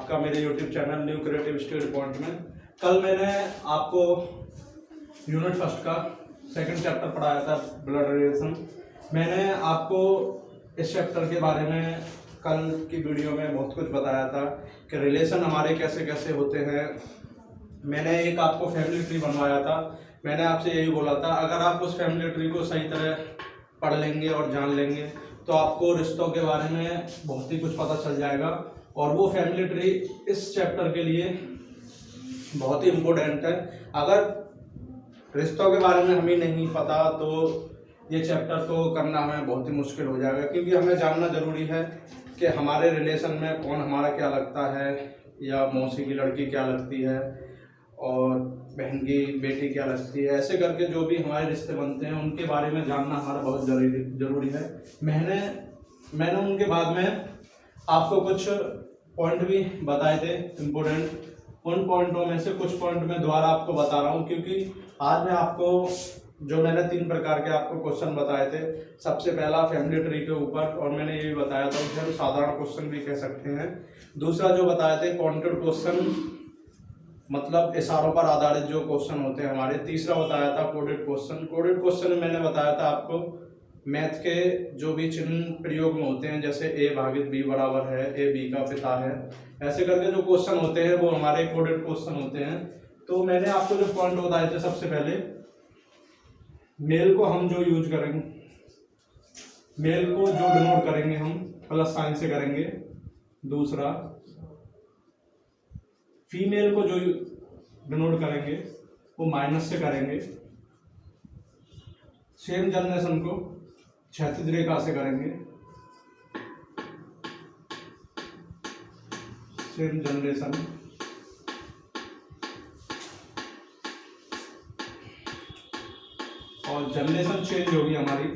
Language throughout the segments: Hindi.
आपका मेरे YouTube channel new creative study point में। कल मैंने आपको यूनिट फर्स्ट का सेकंड चैप्टर पढ़ाया था, ब्लड रिलेशन। मैंने आपको इस चैप्टर के बारे में कल की वीडियो में बहुत कुछ बताया था कि रिलेशन हमारे कैसे कैसे होते हैं। मैंने एक आपको फैमिली ट्री बनवाया था। मैंने आपसे यही बोला था, अगर आप उस फैमिली ट्री को सही तरह पढ़ लेंगे और जान लेंगे तो आपको रिश्तों के बारे में बहुत ही कुछ पता चल जाएगा। और वो फैमिली ट्री इस चैप्टर के लिए बहुत ही इम्पोर्टेंट है। अगर रिश्तों के बारे में हमें नहीं पता तो ये चैप्टर तो करना हमें बहुत ही मुश्किल हो जाएगा, क्योंकि हमें जानना ज़रूरी है कि हमारे रिलेशन में कौन हमारा क्या लगता है, या मौसी की लड़की क्या लगती है और बहन की बेटी क्या लगती है। ऐसे करके जो भी हमारे रिश्ते बनते हैं उनके बारे में जानना हमारा बहुत ज़रूरी है। मैंने उनके बाद में आपको कुछ पॉइंट भी बताए थे इम्पोर्टेंट। उन पॉइंटों में से कुछ पॉइंट मैं दोबारा आपको बता रहा हूँ, क्योंकि आज मैं आपको जो मैंने 3 प्रकार के आपको क्वेश्चन बताए थे। सबसे पहला फैमिली ट्री के ऊपर, और मैंने ये भी बताया था उसे हम साधारण क्वेश्चन भी कह सकते हैं। दूसरा जो बताए थे पॉइंटेड क्वेश्चन, मतलब इशारों पर आधारित जो क्वेश्चन होते हैं हमारे। तीसरा बताया था कोडेड क्वेश्चन। कोडेड क्वेश्चन में मैंने बताया था आपको मैथ के जो भी चिन्ह प्रयोग में होते हैं, जैसे a भागित b बराबर है, a b का पिता है, ऐसे करके जो क्वेश्चन होते हैं वो हमारे कोडेड क्वेश्चन होते हैं। तो मैंने आपको जो पॉइंट बताए थे, सबसे पहले मेल को हम जो यूज करेंगे, मेल को जो डिनोट करेंगे हम प्लस साइन से करेंगे। दूसरा फीमेल को जो डिनोट करेंगे वो माइनस से करेंगे। सेम जनरेशन को क्षैतिज रेखा से करेंगे। सेम जनरेशन और जनरेशन चेंज होगी हमारी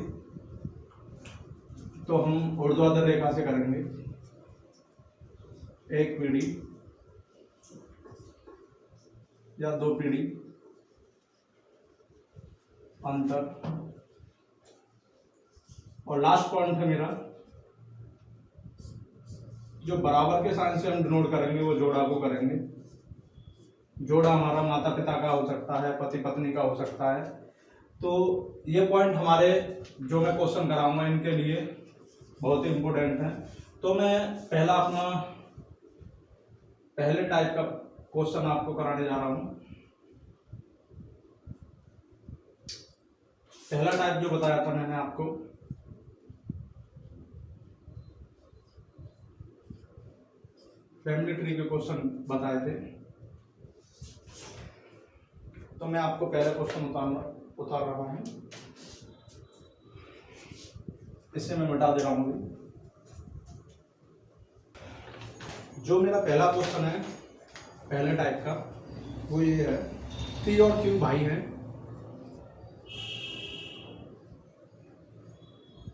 तो हम ऊर्ध्वाधर रेखा से करेंगे। एक पीढ़ी या 2 पीढ़ी अंतर। और लास्ट पॉइंट है मेरा, जो बराबर के साइन से हम डिनोट करेंगे वो जोड़ा को करेंगे। जोड़ा हमारा माता पिता का हो सकता है, पति पत्नी का हो सकता है। तो ये पॉइंट हमारे जो मैं क्वेश्चन कराऊंगा इनके लिए बहुत ही इम्पोर्टेंट है। तो मैं अपना पहले टाइप का क्वेश्चन आपको कराने जा रहा हूं। पहला टाइप जो बताया था मैंने आपको, फैमिली ट्री के क्वेश्चन बताए थे। तो मैं आपको पहला क्वेश्चन उतार रहा हूं। इसे मैं मिटा दे रहा हूं। जो मेरा पहला क्वेश्चन है पहले टाइप का वो ये है, पी और क्यू भाई हैं।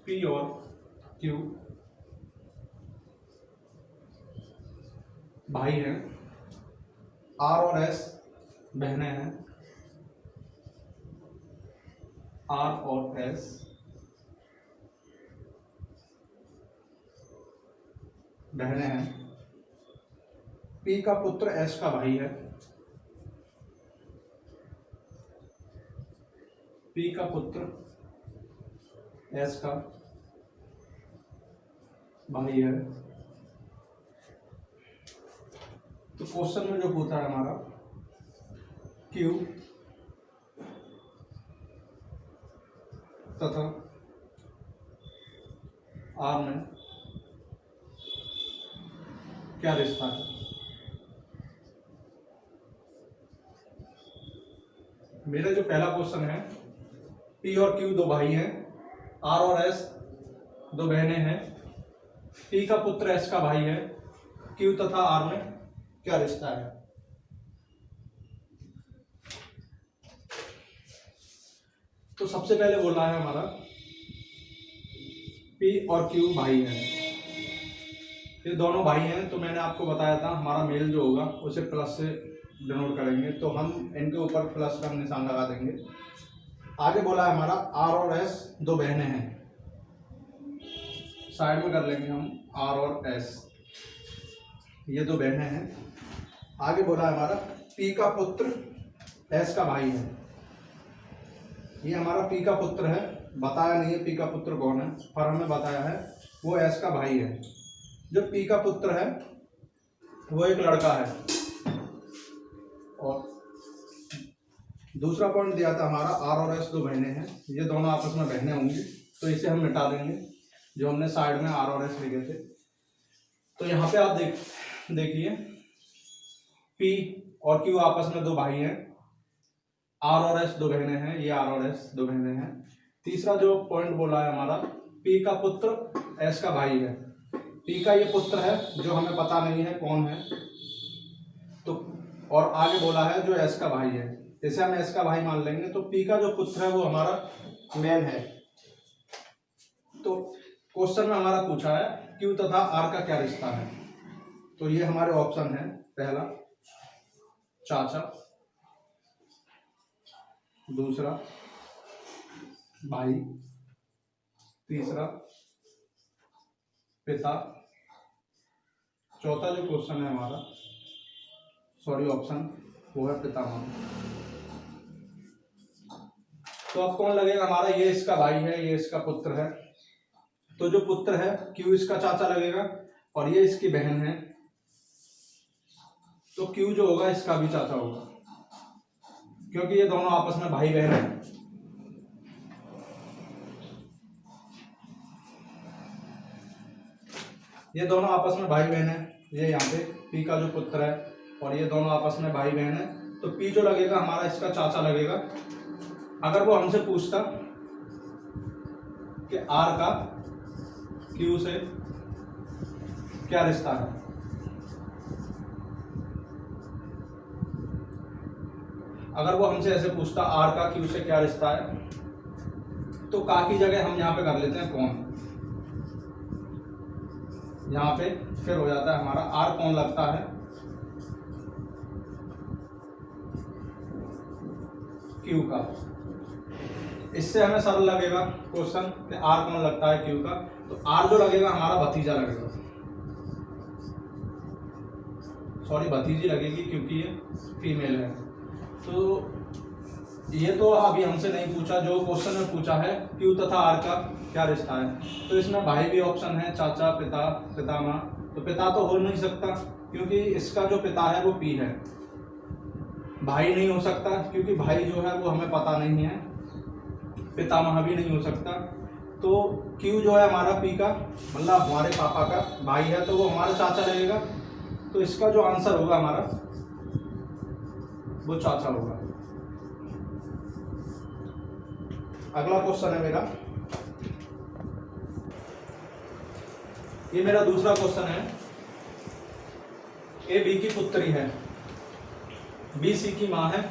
पी और क्यू भाई हैं। आर और एस बहनें हैं। आर और एस बहनें हैं। पी का पुत्र एस का भाई है। पी का पुत्र एस का भाई है। तो क्वेश्चन में जो होता है हमारा, क्यू तथा आर में क्या रिश्ता है। मेरा जो पहला क्वेश्चन है, पी और क्यू 2 भाई हैं, आर और एस 2 बहनें हैं, पी का पुत्र एस का भाई है, क्यू तथा आर में क्या रिश्ता है। तो सबसे पहले बोलना है हमारा पी और क्यू भाई हैं। ये दोनों भाई हैं, तो मैंने आपको बताया था हमारा मेल जो होगा उसे प्लस से डिनोट करेंगे, तो हम इनके ऊपर प्लस का निशान लगा देंगे। आगे बोला है हमारा आर और एस 2 बहनें हैं, साइड में कर लेंगे हम आर और एस। ये दो बहनें हैं। आगे बोला हमारा पी का पुत्र एस का भाई है। ये हमारा पी का पुत्र है, बताया नहीं है पी का पुत्र कौन है, पर हमें बताया है वो एस का भाई है। जो पी का पुत्र है वो एक लड़का है। और दूसरा पॉइंट दिया था हमारा आर और एस दो बहनें हैं, ये दोनों आपस में बहनें होंगी, तो इसे हम मिटा देंगे जो हमने साइड में आर और एस लिखे थे। तो यहाँ पे आप देखिए पी और क्यू आपस में दो भाई हैं, आर और एस दो बहनें हैं, ये आर और एस दो बहनें हैं। तीसरा जो पॉइंट बोला है हमारा पी का पुत्र एस का भाई है। पी का ये पुत्र है जो हमें पता नहीं है कौन है, तो और आगे बोला है जो एस का भाई है, इसे हम एस का भाई मान लेंगे। तो पी का जो पुत्र है वो हमारा मैन है। तो क्वेश्चन में हमारा पूछा है क्यू तथा आर का क्या रिश्ता है, तो ये हमारे ऑप्शन है, पहला चाचा, दूसरा भाई, तीसरा पिता, चौथा जो क्वेश्चन है हमारा ऑप्शन वो है पितामह। तो अब कौन लगेगा हमारा, ये इसका भाई है, ये इसका पुत्र है, तो जो पुत्र है क्यू इसका चाचा लगेगा और ये इसकी बहन है, तो क्यू जो होगा इसका भी चाचा होगा, क्योंकि ये दोनों आपस में भाई बहन हैं। ये दोनों आपस में भाई बहन है, ये यहाँ पे पी का जो पुत्र है और ये दोनों आपस में भाई बहन है, तो पी जो लगेगा हमारा इसका चाचा लगेगा। अगर वो हमसे पूछता कि आर का क्यू से क्या रिश्ता है, अगर वो हमसे ऐसे पूछता आर का क्यू से क्या रिश्ता है, तो का की जगह हम यहाँ पे कर लेते हैं कौन, यहाँ पे फिर हो जाता है हमारा आर कौन लगता है क्यू का। इससे हमें सरल लगेगा क्वेश्चन कि आर कौन लगता है क्यू का, तो आर जो लगेगा हमारा भतीजा लगेगा, भतीजी लगेगी क्योंकि ये फीमेल है। तो ये तो अभी हमसे नहीं पूछा, जो क्वेश्चन में पूछा है क्यू तथा आर का क्या रिश्ता है, तो इसमें भाई भी ऑप्शन है, चाचा, पिता, पितामह। तो पिता तो हो नहीं सकता क्योंकि इसका जो पिता है वो पी है, भाई नहीं हो सकता क्योंकि भाई जो है वो हमें पता नहीं है, पितामह भी नहीं हो सकता। तो क्यू जो है हमारा पी का मतलब हमारे पापा का भाई है, तो वो हमारा चाचा लगेगा, तो इसका जो आंसर होगा हमारा वो चाचा होगा। अगला क्वेश्चन है मेरा, ये मेरा दूसरा क्वेश्चन है। ए बी की पुत्री है, बी सी की मां है,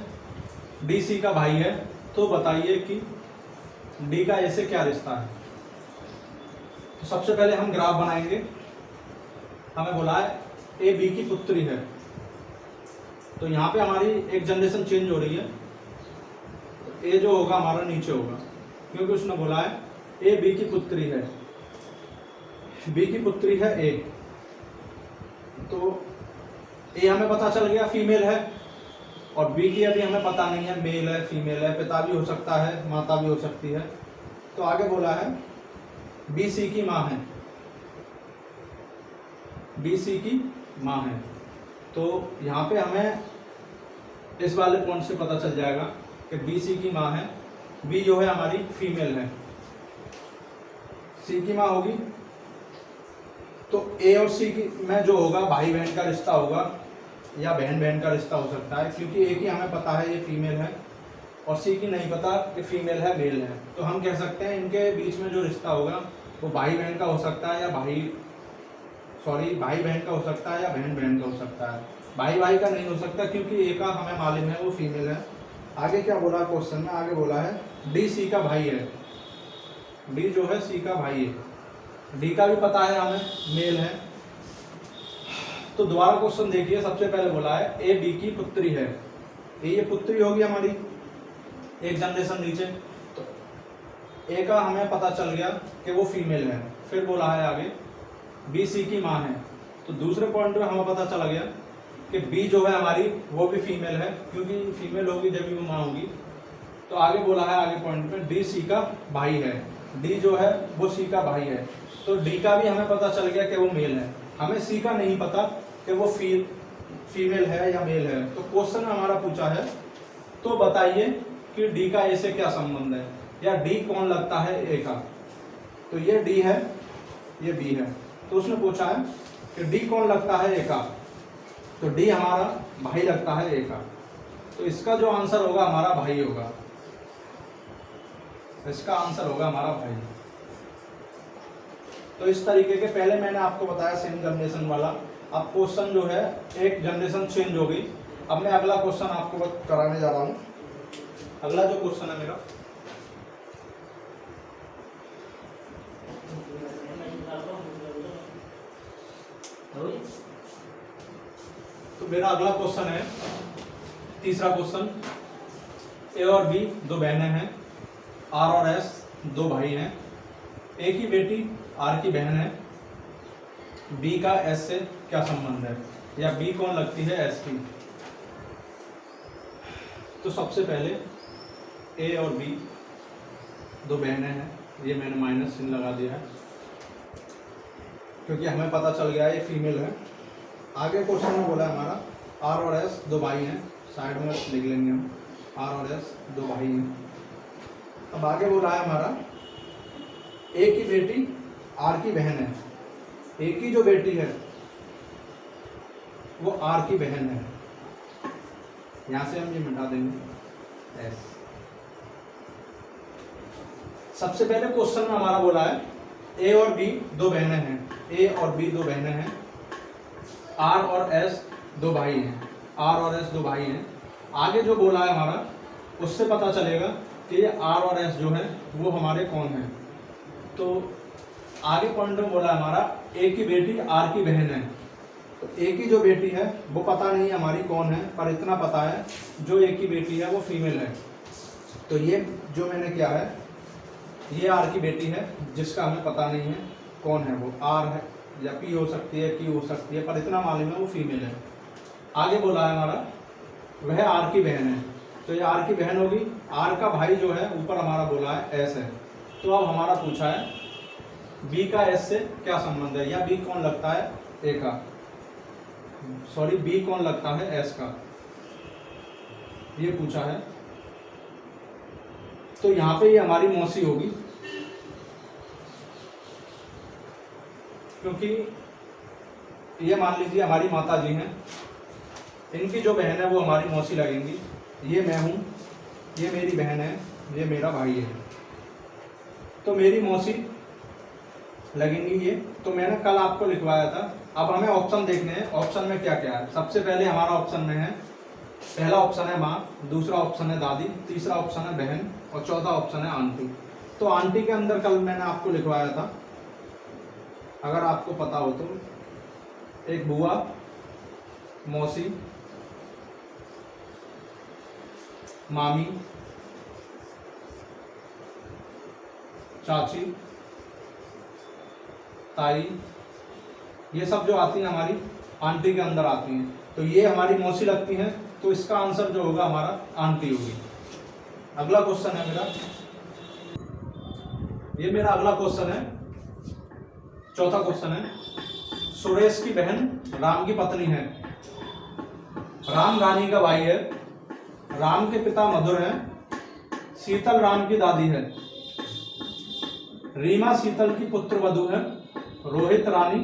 डी सी का भाई है, तो बताइए कि डी का ए से क्या रिश्ता है। तो सबसे पहले हम ग्राफ बनाएंगे। हमें बोला है ए बी की पुत्री है, तो यहाँ पे हमारी एक जनरेशन चेंज हो रही है, ए जो होगा हमारा नीचे होगा क्योंकि उसने बोला है ए बी की पुत्री है, बी की पुत्री है ए, तो ए हमें पता चल गया फीमेल है, और बी की अभी हमें पता नहीं है मेल है फीमेल है, पिता भी हो सकता है माता भी हो सकती है। तो आगे बोला है बी सी की माँ है, बी सी की माँ है, तो यहाँ पे हमें इस वाले पॉइंट से पता चल जाएगा कि बी सी की माँ है, बी जो है हमारी फीमेल है, सी की माँ होगी, तो ए और सी की में जो होगा भाई बहन का रिश्ता होगा या बहन बहन का रिश्ता हो सकता है, क्योंकि ए की हमें पता है ये फीमेल है और सी की नहीं पता कि फीमेल है मेल है। तो हम कह सकते हैं इनके बीच में जो रिश्ता होगा वो भाई बहन का हो सकता है या भाई बहन का हो सकता है या बहन बहन का हो सकता है, भाई भाई का नहीं हो सकता क्योंकि ए का हमें मालूम है वो फीमेल है। आगे क्या बोला क्वेश्चन में, आगे बोला है डी सी का भाई है, डी जो है सी का भाई है, डी का भी पता है हमें मेल है। तो दोबारा क्वेश्चन देखिए, सबसे पहले बोला है ए बी की पुत्री है, ये पुत्री होगी हमारी एक जनरेशन नीचे, तो ए का हमें पता चल गया कि वो फीमेल है। फिर बोला है आगे बी सी की माँ है, तो दूसरे पॉइंट में हमें पता चला गया कि बी जो है हमारी वो भी फीमेल है, क्योंकि फीमेल होगी जब भी वो माँ होगी। तो आगे बोला है आगे पॉइंट में डी सी का भाई है, डी जो है वो सी का भाई है। तो डी का भी हमें पता चल गया कि वो मेल है, हमें सी का नहीं पता कि वो फीमेल है या मेल है। तो क्वेश्चन में हमारा पूछा है तो बताइए कि डी का ए से क्या संबंध है, या डी कौन लगता है ए का। तो ये डी है, ये बी है। तो उसने पूछा है कि डी कौन लगता है ए का, तो डी हमारा भाई लगता है ए का। तो इसका जो आंसर होगा हमारा भाई होगा, इसका आंसर होगा हमारा भाई। तो इस तरीके के पहले मैंने आपको बताया सेम जनरेशन वाला। अब क्वेश्चन जो है एक जनरेशन चेंज हो गई। अब मैं अगला क्वेश्चन आपको कराने जा रहा हूं। अगला जो क्वेश्चन है मेरा, तो मेरा अगला क्वेश्चन है तीसरा क्वेश्चन। ए और बी दो बहनें हैं, आर और एस दो भाई हैं। ए की बेटी आर की बहन है, बी का एस से क्या संबंध है, या बी कौन लगती है एस की। तो सबसे पहले ए और बी दो बहनें हैं, ये मैंने माइनस चिन्ह लगा दिया है क्योंकि हमें पता चल गया ये फीमेल है। आगे क्वेश्चन में बोला हमारा आर और एस दो भाई हैं, साइड में लिख लेंगे हम, आर और एस दो भाई हैं। अब आगे बोला है हमारा ए की बेटी आर की बहन है, ए की जो बेटी है वो आर की बहन है। यहां से हम ये मिटा देंगे एस। सबसे पहले क्वेश्चन में हमारा बोला है ए और बी दो बहनें हैं, ए और बी दो बहनें हैं, आर और एस दो भाई हैं, आर और एस दो भाई हैं। आगे जो बोला है हमारा उससे पता चलेगा कि ये आर और एस जो है वो हमारे कौन हैं। तो आगे पॉइंट में बोला हमारा ए की बेटी आर की बहन है। तो ए की जो बेटी है वो पता नहीं हमारी कौन है, पर इतना पता है जो ए की बेटी है वो फीमेल है। तो ये जो मैंने किया है ये आर की बेटी है जिसका हमें पता नहीं है कौन है, वो आर है या पी हो सकती है, क्यू हो सकती है, पर इतना मालूम है वो फीमेल है। आगे बोला है हमारा वह आर की बहन है, तो ये आर की बहन होगी। आर का भाई जो है ऊपर हमारा बोला है एस है। तो अब हमारा पूछा है बी का एस से क्या संबंध है, या बी कौन लगता है ए का, सॉरी बी कौन लगता है एस का, ये पूछा है। तो यहाँ पे ये हमारी मौसी होगी, क्योंकि ये मान लीजिए हमारी माता जी हैं, इनकी जो बहन है वो हमारी मौसी लगेंगी। ये मैं हूँ, ये मेरी बहन है, ये मेरा भाई है, तो मेरी मौसी लगेंगी ये। तो मैंने कल आपको लिखवाया था। अब हमें ऑप्शन देखने हैं, ऑप्शन में क्या क्या है। सबसे पहले हमारा ऑप्शन में है, पहला ऑप्शन है माँ, दूसरा ऑप्शन है दादी, तीसरा ऑप्शन है बहन और चौथा ऑप्शन है आंटी। तो आंटी के अंदर कल मैंने आपको लिखवाया था, अगर आपको पता हो तो, एक बुआ, मौसी, मामी, चाची, ताई, ये सब जो आती हैं हमारी आंटी के अंदर आती हैं। तो ये हमारी मौसी लगती हैं, तो इसका आंसर जो होगा हमारा आंटी होगी। अगला क्वेश्चन है मेरा, ये मेरा अगला क्वेश्चन है, चौथा क्वेश्चन है। सुरेश की बहन राम की पत्नी है, राम रानी का भाई है, राम के पिता मधुर हैं, शीतल राम की दादी है, रीमा शीतल की पुत्र वधू है, रोहित रानी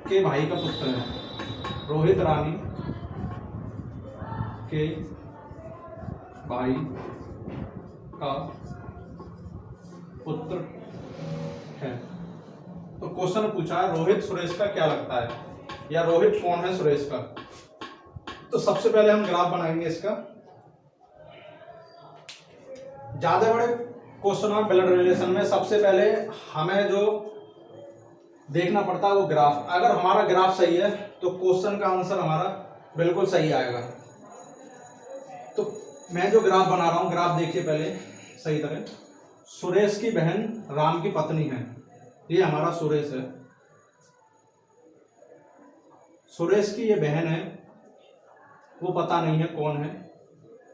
के भाई का पुत्र है, रोहित रानी के भाई का पुत्र है। तो क्वेश्चन पूछा है रोहित सुरेश का क्या लगता है, या रोहित कौन है सुरेश का। तो सबसे पहले हम ग्राफ बनाएंगे इसका। ज्यादा बड़े क्वेश्चन और ब्लड रिलेशन में सबसे पहले हमें जो देखना पड़ता है वो ग्राफ। अगर हमारा ग्राफ सही है तो क्वेश्चन का आंसर हमारा बिल्कुल सही आएगा। तो मैं जो ग्राफ बना रहा हूं, ग्राफ देखिए पहले सही तरह। सुरेश की बहन राम की पत्नी है, ये हमारा सुरेश है। सुरेश की ये बहन है, वो पता नहीं है कौन है,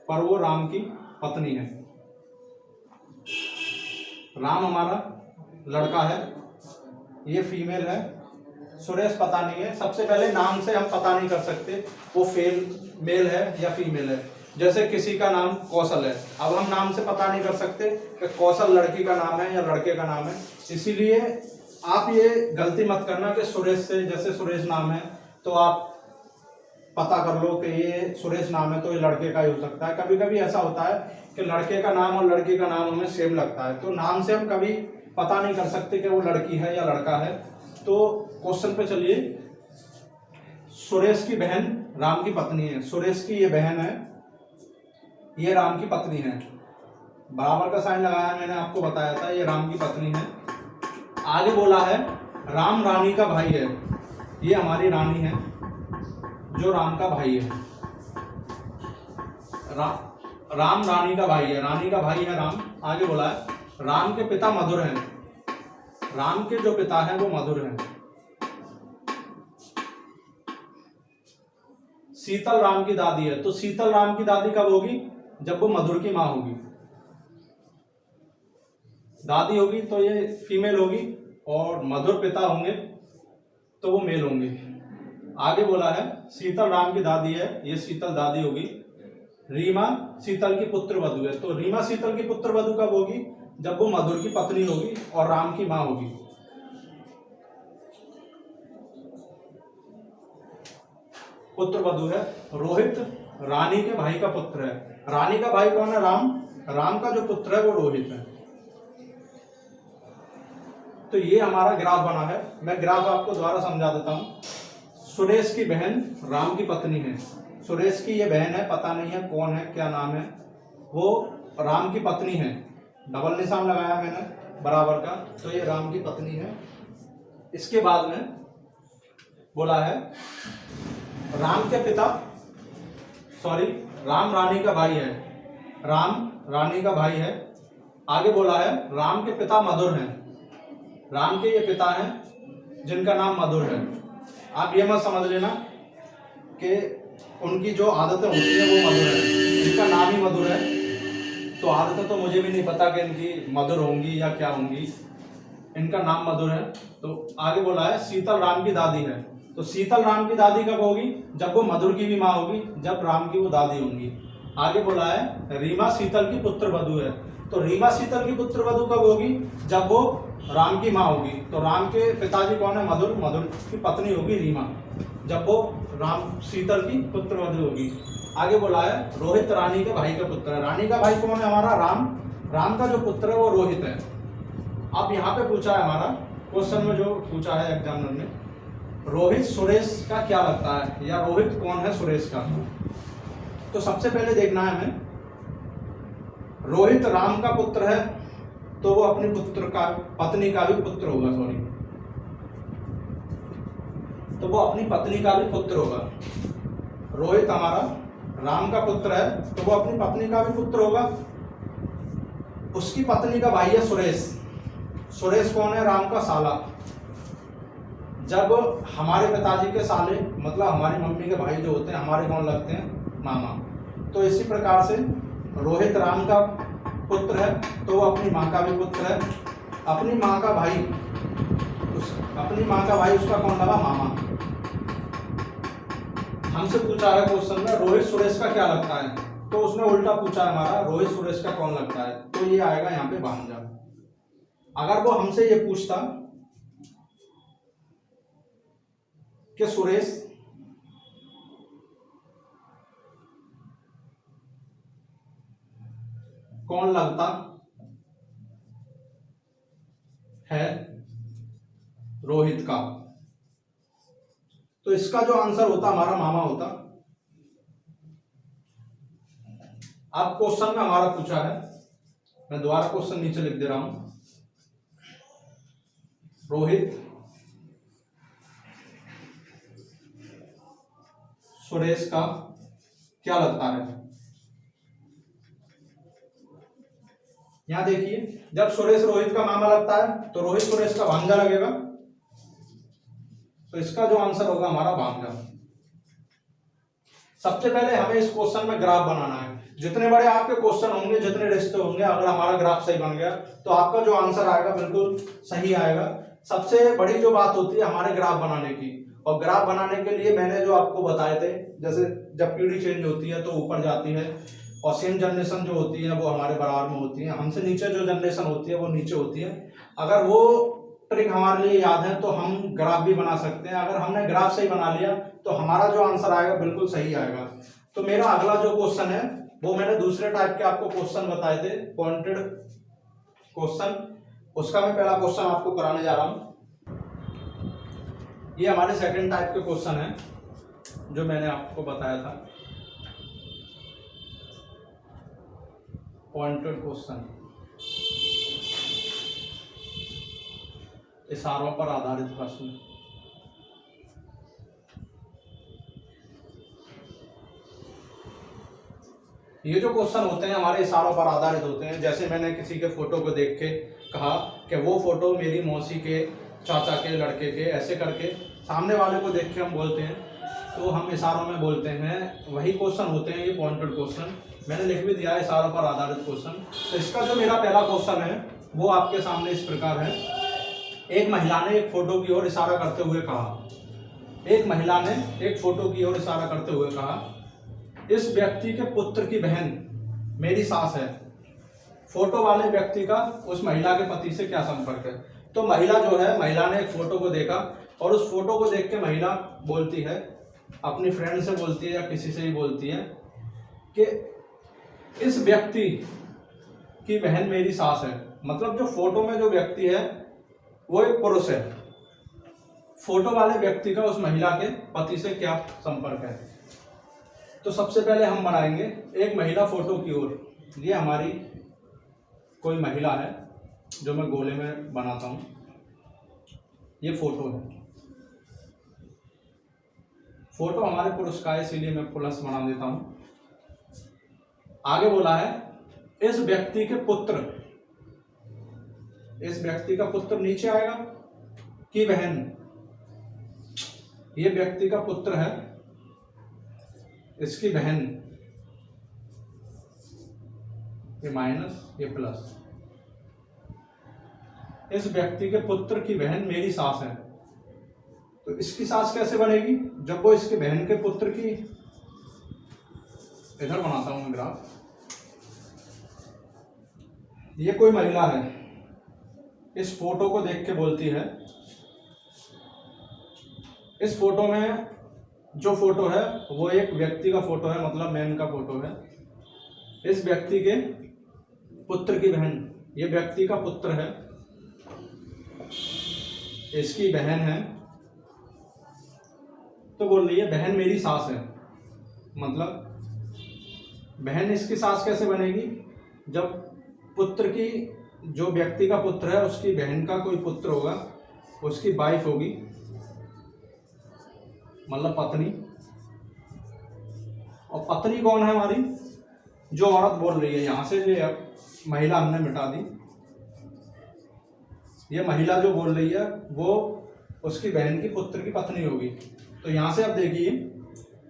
पर वो राम की पत्नी है। राम हमारा लड़का है, ये फीमेल है, सुरेश पता नहीं है। सबसे पहले नाम से हम पता नहीं कर सकते वो मेल है या फीमेल है। जैसे किसी का नाम कौशल है, अब हम नाम से पता नहीं कर सकते कि कौशल लड़की का नाम है या लड़के का नाम है। इसीलिए आप ये गलती मत करना कि सुरेश से, जैसे सुरेश नाम है तो आप पता कर लो कि ये सुरेश नाम है तो ये लड़के का ही हो सकता है। कभी कभी ऐसा होता है कि लड़के का नाम और लड़की का नाम हमें सेम लगता है, तो नाम से हम कभी पता नहीं कर सकते कि वो लड़की है या लड़का है। तो क्वेश्चन पे चलिए। सुरेश की बहन राम की पत्नी है। सुरेश की ये बहन है, ये राम की पत्नी है। बराबर का साइन लगाया, मैंने आपको बताया था ये राम की पत्नी है। आगे बोला है राम रानी का भाई है। ये हमारी रानी है जो राम का भाई है। राम रानी का भाई है, रानी का भाई है राम। आगे बोला है राम के पिता मधुर हैं। राम के जो पिता हैं वो मधुर हैं। शीतल राम की दादी है, तो शीतल राम की दादी कब होगी? जब वो मधुर की मां होगी। दादी होगी तो ये फीमेल होगी, और मधुर पिता होंगे तो वो मेल होंगे। आगे बोला है शीतल राम की दादी है, ये शीतल दादी होगी। रीमा शीतल की पुत्र वधु है, तो रीमा शीतल की पुत्र वधु कब होगी? जब वो मधुर की पत्नी होगी और राम की मां होगी। पुत्र वधु है। रोहित रानी के भाई का पुत्र है। रानी का भाई कौन है? राम। राम का जो पुत्र है वो रोहित है। तो ये हमारा ग्राफ बना है। मैं ग्राफ आपको दोबारा समझा देता हूं। सुरेश की बहन राम की पत्नी है। सुरेश की ये बहन है, पता नहीं है कौन है, क्या नाम है, वो राम की पत्नी है। डबल निशान लगाया मैंने बराबर का, तो ये राम की पत्नी है। इसके बाद में बोला है राम के पिता, सॉरी, राम रानी का भाई है। राम रानी का भाई है। आगे बोला है राम के पिता मधुर हैं। राम के ये पिता हैं जिनका नाम मधुर है। आप ये मत समझ लेना कि उनकी जो आदतें होती है वो मधुर है, इनका नाम ही मधुर है, तो आदतें तो मुझे भी नहीं पता कि इनकी मधुर होंगी या क्या होंगी। इनका नाम मधुर है। तो आगे बोला है शीतल राम की दादी है। तो शीतल राम की दादी कब होगी? जब वो मधुर की भी माँ होगी, जब राम की वो दादी होंगी। आगे बोला है रीमा शीतल की पुत्र वधु है। तो रीमा शीतल की पुत्र वधु कब होगी? जब वो राम की माँ होगी। तो राम के पिताजी कौन है? मधुर। मधुर की पत्नी होगी रीमा, जब वो राम शीतल की पुत्र वधु होगी। आगे बोला है रोहित रानी के भाई का पुत्र है। रानी का भाई कौन है? हमारा राम। राम का जो पुत्र है वो रोहित है। अब यहाँ पे पूछा है हमारा क्वेश्चन में, जो पूछा है एग्जामिनर ने, रोहित सुरेश का क्या लगता है, या रोहित कौन है सुरेश का? तो सबसे पहले देखना है हमें, रोहित राम का पुत्र है तो वो अपनी पुत्र का, पत्नी का भी पुत्र होगा, सॉरी, तो वो अपनी पत्नी का भी पुत्र होगा। रोहित हमारा राम का पुत्र है तो वो अपनी पत्नी का भी पुत्र होगा। उसकी पत्नी का भाई है सुरेश। सुरेश कौन है? राम का साला। जब हमारे पिताजी के साले, मतलब हमारी मम्मी के भाई जो होते हैं, हमारे कौन लगते हैं? मामा। तो इसी प्रकार से रोहित राम का पुत्र है तो वो अपनी माँ का भी पुत्र है। अपनी माँ का भाई, अपनी माँ का भाई उसका कौन लगा? मामा। हमसे पूछा है क्वेश्चन में रोहित सुरेश का क्या लगता है, तो उसने उल्टा पूछा है हमारा रोहित सुरेश का कौन लगता है, तो ये आएगा यहाँ पे भांजा। अगर वो हमसे ये पूछता कि सुरेश कौन लगता है रोहित का, तो इसका जो आंसर होता हमारा मामा होता। अब क्वेश्चन में हमारा पूछा है, मैं दोबारा क्वेश्चन नीचे लिख दे रहा हूं, रोहित सुरेश का क्या लगता है। यहाँ देखिए, जब सुरेश रोहित का मामा लगता है तो रोहित सुरेश का भांजा लगेगा, तो इसका जो आंसर होगा हमारा भांजा। सबसे पहले हमें इस क्वेश्चन में ग्राफ बनाना है। जितने बड़े आपके क्वेश्चन होंगे, जितने रिश्ते होंगे, अगर हमारा ग्राफ सही बन गया तो आपका जो आंसर आएगा बिल्कुल सही आएगा। सबसे बड़ी जो बात होती है हमारे ग्राफ बनाने की, और ग्राफ बनाने के लिए मैंने जो आपको बताए थे, जैसे जब पीढ़ी चेंज होती है तो ऊपर जाती है, और सेम जनरेशन जो होती है वो हमारे बराबर में होती है, हमसे नीचे जो जनरेशन होती है वो नीचे होती है। अगर वो ट्रिक हमारे लिए याद है तो हम ग्राफ भी बना सकते हैं। अगर हमने ग्राफ सही बना लिया तो हमारा जो आंसर आएगा बिल्कुल सही आएगा। तो मेरा अगला जो क्वेश्चन है वो मैंने दूसरे टाइप के आपको क्वेश्चन बताए थे, पॉइंटेड क्वेश्चन, उसका मैं पहला क्वेश्चन आपको कराने जा रहा हूं। ये हमारे सेकंड टाइप के क्वेश्चन है जो मैंने आपको बताया था, पॉइंटेड क्वेश्चन, इशारों पर आधारित प्रश्न। ये जो क्वेश्चन होते हैं हमारे इशारों पर आधारित होते हैं। जैसे मैंने किसी के फोटो को देख के कहा कि वो फोटो मेरी मौसी के चाचा के लड़के के, ऐसे करके सामने वाले को देख के हम बोलते हैं, तो हम इशारों में बोलते हैं। वही क्वेश्चन होते हैं ये पॉइंटेड क्वेश्चन। मैंने लिख भी दिया है इशारों पर आधारित क्वेश्चन। तो इसका जो मेरा पहला क्वेश्चन है वो आपके सामने इस प्रकार है। एक महिला ने एक फोटो की ओर इशारा करते हुए कहा, एक महिला ने एक फोटो की ओर इशारा करते हुए कहा, इस व्यक्ति के पुत्र की बहन मेरी सास है। फोटो वाले व्यक्ति का उस महिला के पति से क्या संपर्क है? तो महिला जो है, महिला ने एक फोटो को देखा और उस फोटो को देख के महिला बोलती है, अपनी फ्रेंड से बोलती है या किसी से ही बोलती है कि इस व्यक्ति की बहन मेरी सास है। मतलब जो फोटो में जो व्यक्ति है वो एक पुरुष है। फोटो वाले व्यक्ति का उस महिला के पति से क्या संपर्क है? तो सबसे पहले हम बनाएंगे एक महिला फोटो की ओर। ये हमारी कोई महिला है जो मैं गोले में बनाता हूं, ये फोटो है। फोटो हमारे पुरुष का है इसीलिए मैं प्लस बना देता हूं। आगे बोला है इस व्यक्ति के पुत्र, इस व्यक्ति का पुत्र नीचे आएगा कि बहन, ये व्यक्ति का पुत्र है, इसकी बहन, ये माइनस ये प्लस, इस व्यक्ति के पुत्र की बहन मेरी सास है। तो इसकी सास कैसे बनेगी? जब वो इसके बहन के पुत्र की, इधर बनाता हूं मैं ग्राफ। ये कोई महिला है, इस फोटो को देख के बोलती है, इस फोटो में जो फोटो है वो एक व्यक्ति का फोटो है, मतलब मैन का फोटो है। इस व्यक्ति के पुत्र की बहन, ये व्यक्ति का पुत्र है, इसकी बहन है, तो बोल रही है बहन मेरी सास है। मतलब बहन इसकी सास कैसे बनेगी? जब पुत्र की, जो व्यक्ति का पुत्र है उसकी बहन का कोई पुत्र होगा, उसकी वाइफ होगी, मतलब पत्नी। और पत्नी कौन है हमारी? जो औरत बोल रही है। यहां से जो महिला हमने मिटा दी, ये महिला जो बोल रही है वो उसकी बहन की पुत्र की पत्नी होगी। तो यहां से अब देखिए,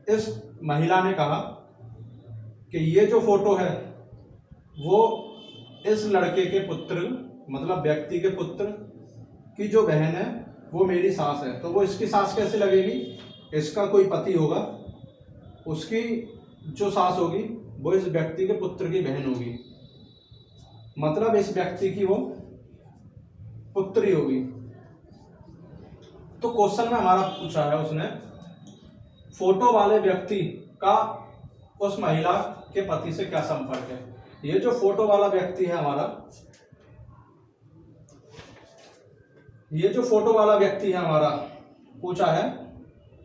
इस महिला ने कहा कि ये जो फोटो है वो इस लड़के के पुत्र, मतलब व्यक्ति के पुत्र की जो बहन है वो मेरी सास है। तो वो इसकी सास कैसे लगेगी? इसका कोई पति होगा, उसकी जो सास होगी वो इस व्यक्ति के पुत्र की बहन होगी, मतलब इस व्यक्ति की वो पुत्री होगी। तो क्वेश्चन में हमारा पूछा है उसने, फोटो वाले व्यक्ति का उस महिला के पति से क्या संपर्क है? ये जो फोटो वाला व्यक्ति है हमारा, ये जो फोटो वाला व्यक्ति है हमारा, पूछा है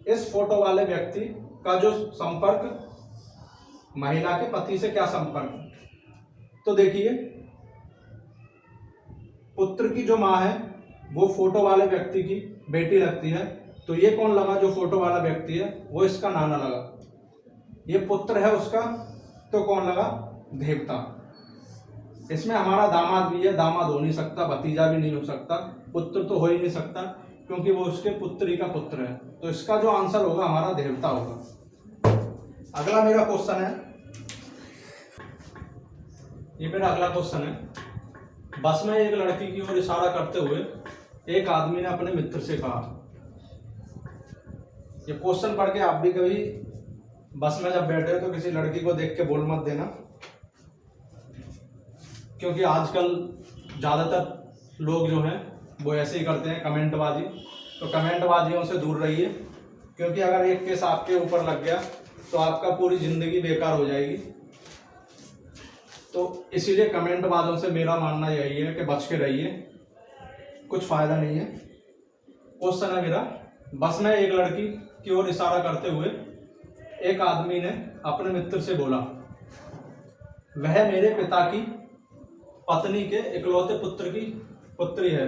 इस फोटो वाले व्यक्ति का जो संपर्क, महिला के पति से क्या संपर्क? तो देखिए, पुत्र की जो माँ है वो फोटो वाले व्यक्ति की बेटी लगती है, तो ये कौन लगा? जो फोटो वाला व्यक्ति है वो इसका नाना लगा। ये पुत्र है उसका, तो कौन लगा? देवता। इसमें हमारा दामाद भी है, दामाद हो नहीं सकता, भतीजा भी नहीं हो सकता, पुत्र तो हो ही नहीं सकता क्योंकि वो उसके पुत्री का पुत्र है। तो इसका जो आंसर होगा हमारा देवता होगा। अगला मेरा क्वेश्चन है, ये मेरा अगला क्वेश्चन है। बस में एक लड़की की ओर इशारा करते हुए एक आदमी ने अपने मित्र से कहा। ये क्वेश्चन पढ़ के आप भी कभी बस में जब बैठे तो किसी लड़की को देख के बोल मत देना, क्योंकि आजकल ज़्यादातर लोग जो हैं वो ऐसे ही करते हैं, कमेंटबाजी। तो कमेंटबाजियों से दूर रहिए, क्योंकि अगर एक केस आपके ऊपर लग गया तो आपका पूरी ज़िंदगी बेकार हो जाएगी। तो इसीलिए कमेंटबाजों से मेरा मानना यही है कि बच के रहिए, कुछ फ़ायदा नहीं है। क्वेश्चन है मेरा, बस में एक लड़की की ओर इशारा करते हुए एक आदमी ने अपने मित्र से बोला, वह मेरे पिता की पत्नी के इकलौते पुत्र की पुत्री है।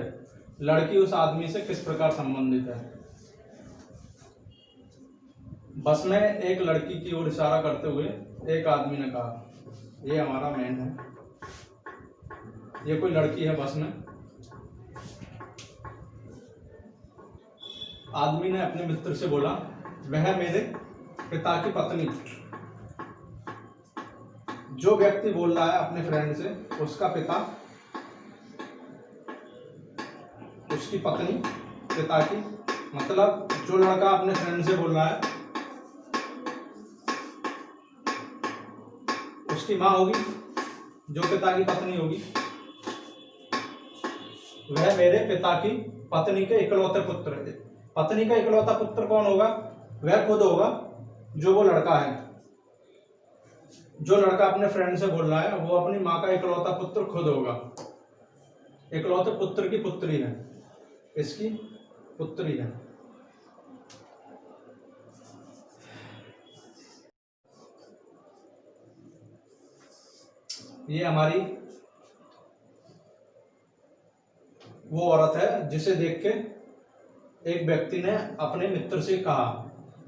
लड़की उस आदमी से किस प्रकार संबंधित है? बस में एक लड़की की ओर इशारा करते हुए एक आदमी ने कहा, ये हमारा मैन है, ये कोई लड़की है बस में। आदमी ने अपने मित्र से बोला, वह मेरे पिता की पत्नी। जो व्यक्ति बोल रहा है अपने फ्रेंड से, उसका पिता, उसकी पत्नी, पिता की, मतलब जो लड़का अपने फ्रेंड से बोल रहा है उसकी माँ होगी, जो पिता की पत्नी होगी, वह मेरे पिता की पत्नी के इकलौते पुत्र है। पत्नी का इकलौता पुत्र कौन होगा? वह खुद होगा, जो वो लड़का है। जो लड़का अपने फ्रेंड से बोल रहा है वो अपनी माँ का इकलौता पुत्र खुद होगा। इकलौते पुत्र की पुत्री है, इसकी पुत्री है। ये हमारी वो औरत है जिसे देख के एक व्यक्ति ने अपने मित्र से कहा।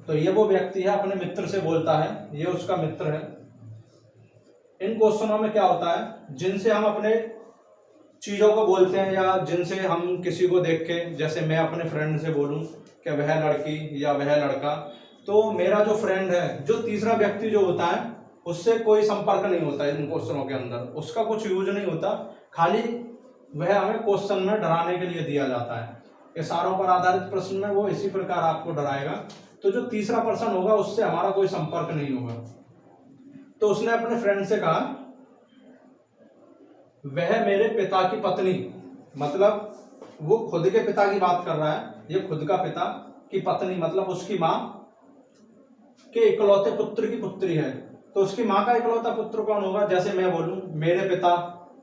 तो ये वो व्यक्ति है, अपने मित्र से बोलता है, ये उसका मित्र है। इन क्वेश्चनों में क्या होता है, जिनसे हम अपने चीज़ों को बोलते हैं या जिनसे हम किसी को देख के, जैसे मैं अपने फ्रेंड से बोलूं कि वह लड़की या वह लड़का, तो मेरा जो फ्रेंड है, जो तीसरा व्यक्ति जो होता है, उससे कोई संपर्क नहीं होता इन क्वेश्चनों के अंदर, उसका कुछ यूज नहीं होता, खाली वह हमें क्वेश्चन में डराने के लिए दिया जाता है। इशारों पर आधारित प्रश्न में वो इसी प्रकार आपको डराएगा। तो जो तीसरा पर्सन होगा उससे हमारा कोई संपर्क नहीं होगा। तो उसने अपने फ्रेंड से कहा, वह मेरे पिता की पत्नी, मतलब वो खुद के पिता की बात कर रहा है, ये खुद का पिता की पत्नी मतलब उसकी माँ के इकलौते पुत्र की पुत्री है। तो उसकी माँ का इकलौता पुत्र कौन होगा? जैसे मैं बोलूं, मेरे पिता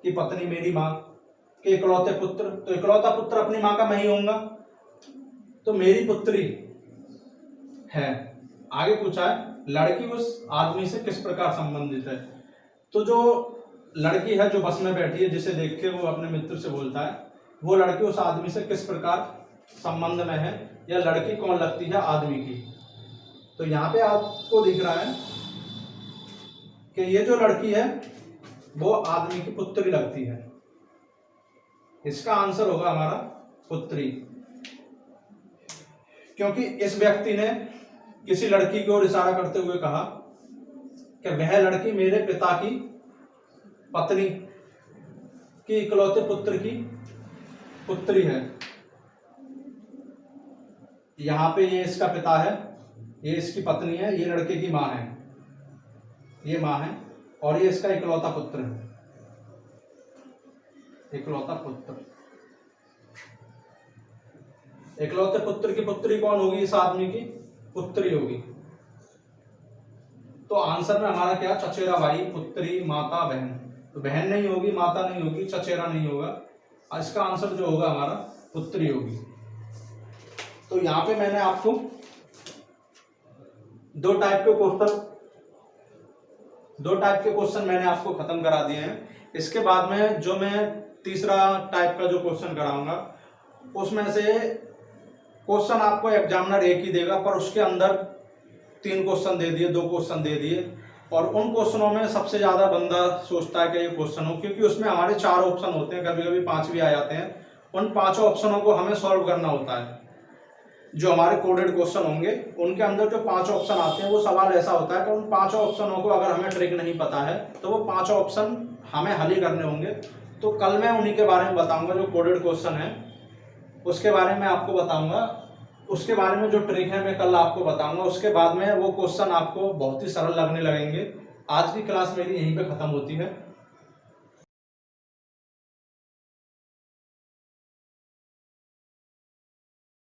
की पत्नी मेरी माँ के इकलौते पुत्र, तो इकलौता पुत्र अपनी माँ का मैं ही होऊंगा, तो मेरी पुत्री है। आगे पूछा है, लड़की उस आदमी से किस प्रकार संबंधित है। तो जो लड़की है जो बस में बैठी है, जिसे देख के वो अपने मित्र से बोलता है, वो लड़की उस आदमी से किस प्रकार संबंध में है, या लड़की कौन लगती है आदमी की। तो यहाँ पे आपको दिख रहा है कि ये जो लड़की है वो आदमी की पुत्री लगती है। इसका आंसर होगा हमारा पुत्री, क्योंकि इस व्यक्ति ने किसी लड़की की ओर इशारा करते हुए कहा कि वह लड़की मेरे पिता की पत्नी की इकलौते पुत्र की पुत्री है। यहाँ पे ये इसका पिता है, ये इसकी पत्नी है, ये लड़के की माँ है, ये माँ है, और ये इसका इकलौता पुत्र है, इकलौता पुत्र। इकलौते पुत्र की पुत्री कौन होगी? इस आदमी की पुत्री होगी। तो आंसर में हमारा क्या? चचेरा भाई, पुत्री, माता, बहन। तो बहन नहीं होगी, माता नहीं होगी, चचेरा नहीं होगा। इसका आंसर जो होगा हमारा पुत्री होगी। तो यहाँ पे मैंने आपको दो टाइप के क्वेश्चन मैंने आपको खत्म करा दिए हैं। इसके बाद में जो मैं तीसरा टाइप का जो क्वेश्चन कराऊंगा, उसमें से क्वेश्चन आपको एग्जामिनर एक ही देगा, पर उसके अंदर 3 क्वेश्चन दे दिए, 2 क्वेश्चन दे दिए, और उन क्वेश्चनों में सबसे ज़्यादा बंदा सोचता है कि ये क्वेश्चन हो, क्योंकि उसमें हमारे 4 ऑप्शन होते हैं, कभी कभी 5 भी आ जाते हैं। उन 5 ऑप्शनों को हमें सॉल्व करना होता है। जो हमारे कोडेड क्वेश्चन होंगे उनके अंदर जो 5 ऑप्शन आते हैं, वो सवाल ऐसा होता है कि उन 5 ऑप्शनों को अगर हमें ट्रिक नहीं पता है तो वो 5 ऑप्शन हमें हल ही करने होंगे। तो कल मैं उन्हीं के बारे में बताऊंगा, जो कोडेड क्वेश्चन है उसके बारे में आपको बताऊंगा। उसके बारे में जो ट्रिक है मैं कल आपको बताऊंगा। उसके बाद में वो क्वेश्चन आपको बहुत ही सरल लगने लगेंगे। आज की क्लास मेरी यहीं पे खत्म होती है।